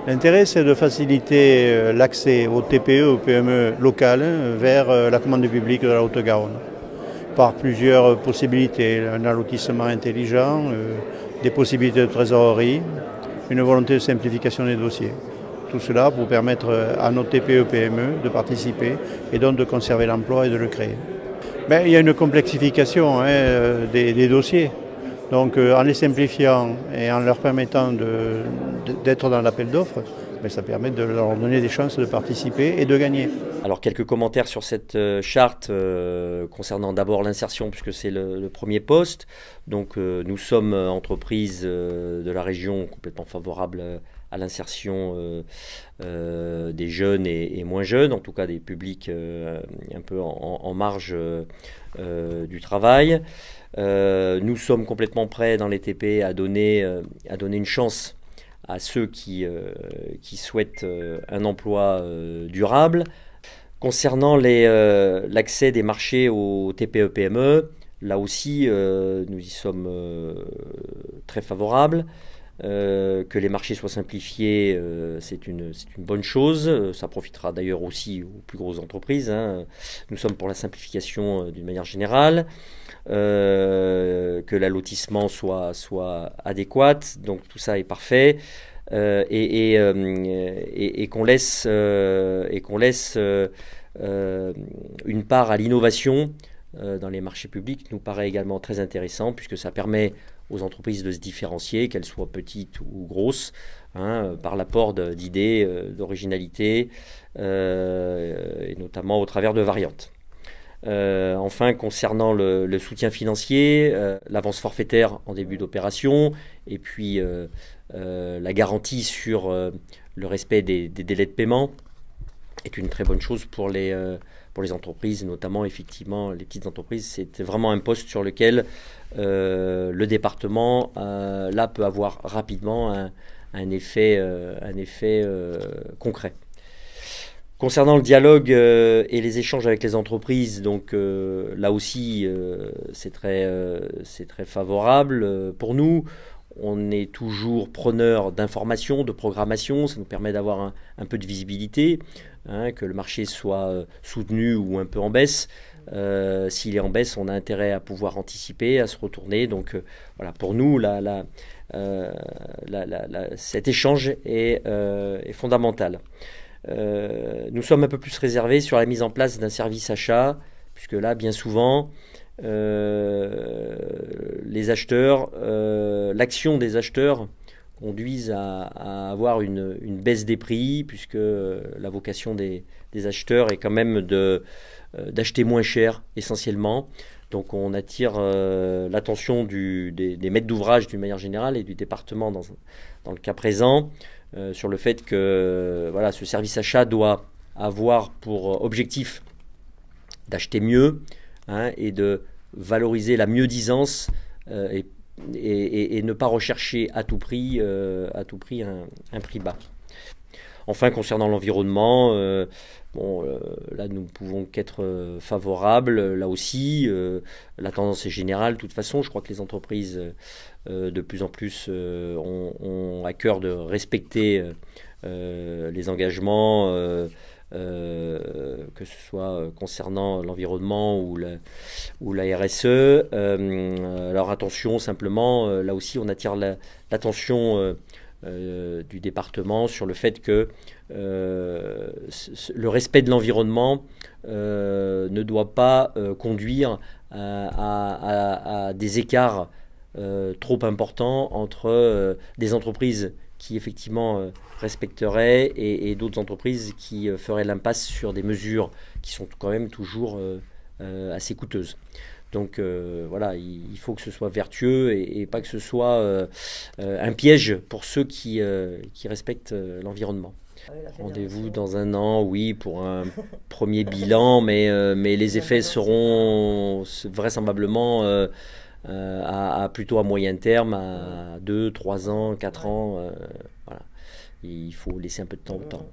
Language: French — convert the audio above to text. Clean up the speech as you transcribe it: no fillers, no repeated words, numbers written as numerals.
L'intérêt, c'est de faciliter l'accès aux TPE, aux PME locales vers la commande publique de la Haute-Garonne par plusieurs possibilités, un allotissement intelligent, des possibilités de trésorerie, une volonté de simplification des dossiers. Tout cela pour permettre à nos TPE, PME de participer et donc de conserver l'emploi et de le créer. Il y a une complexification des dossiers. Donc en les simplifiant et en leur permettant d'être dans l'appel d'offres, ça permet de leur donner des chances de participer et de gagner. Alors quelques commentaires sur cette charte concernant d'abord l'insertion puisque c'est le premier poste. Donc nous sommes entreprises de la région complètement favorables à l'insertion des jeunes et moins jeunes, en tout cas des publics un peu en marge du travail. Nous sommes complètement prêts dans les TP à donner une chance à ceux qui souhaitent un emploi durable. Concernant l'accès des marchés aux TPE-PME, là aussi nous y sommes très favorables. Que les marchés soient simplifiés, c'est une bonne chose. Ça profitera d'ailleurs aussi aux plus grosses entreprises. Nous sommes pour la simplification d'une manière générale. Que l'allotissement soit adéquat. Donc tout ça est parfait. Et qu'on laisse une part à l'innovation dans les marchés publics nous paraît également très intéressant puisque ça permet aux entreprises de se différencier, qu'elles soient petites ou grosses, par l'apport d'idées, d'originalité, et notamment au travers de variantes. Enfin, concernant le soutien financier, l'avance forfaitaire en début d'opération, et puis la garantie sur le respect des délais de paiement est une très bonne chose pour les entreprises, notamment effectivement les petites entreprises. C'est vraiment un poste sur lequel le département là peut avoir rapidement un effet concret. Concernant le dialogue et les échanges avec les entreprises, donc là aussi c'est très favorable pour nous. On est toujours preneur d'informations, de programmation, ça nous permet d'avoir un peu de visibilité, que le marché soit soutenu ou un peu en baisse. S'il est en baisse, on a intérêt à pouvoir anticiper, à se retourner. Donc voilà, pour nous, cet échange est fondamental. Nous sommes un peu plus réservés sur la mise en place d'un service achat, puisque là, bien souvent, les acheteurs, l'action des acheteurs conduisent à avoir une baisse des prix, puisque la vocation des acheteurs est quand même d'acheter moins cher essentiellement. Donc on attire l'attention des maîtres d'ouvrage d'une manière générale et du département dans le cas présent sur le fait que voilà, ce service achat doit avoir pour objectif d'acheter mieux et de valoriser la mieux-disance et ne pas rechercher à tout prix un prix bas. Enfin, concernant l'environnement, là nous ne pouvons qu'être favorables. Là aussi, la tendance est générale. De toute façon, je crois que les entreprises de plus en plus ont à cœur de respecter les engagements, que ce soit concernant l'environnement ou la RSE. Alors attention, simplement, là aussi on attire l'attention du département sur le fait que le respect de l'environnement ne doit pas conduire à des écarts trop importants entre des entreprises qui effectivement respecteraient et d'autres entreprises qui feraient l'impasse sur des mesures qui sont quand même toujours assez coûteuses. Donc voilà, il faut que ce soit vertueux et pas que ce soit un piège pour ceux qui respectent l'environnement. Rendez-vous dans un an, oui, pour un premier bilan, mais les effets seront vraisemblablement plutôt à moyen terme, à 2, 3 ans, 4 ans. Voilà. Il faut laisser un peu de temps au temps.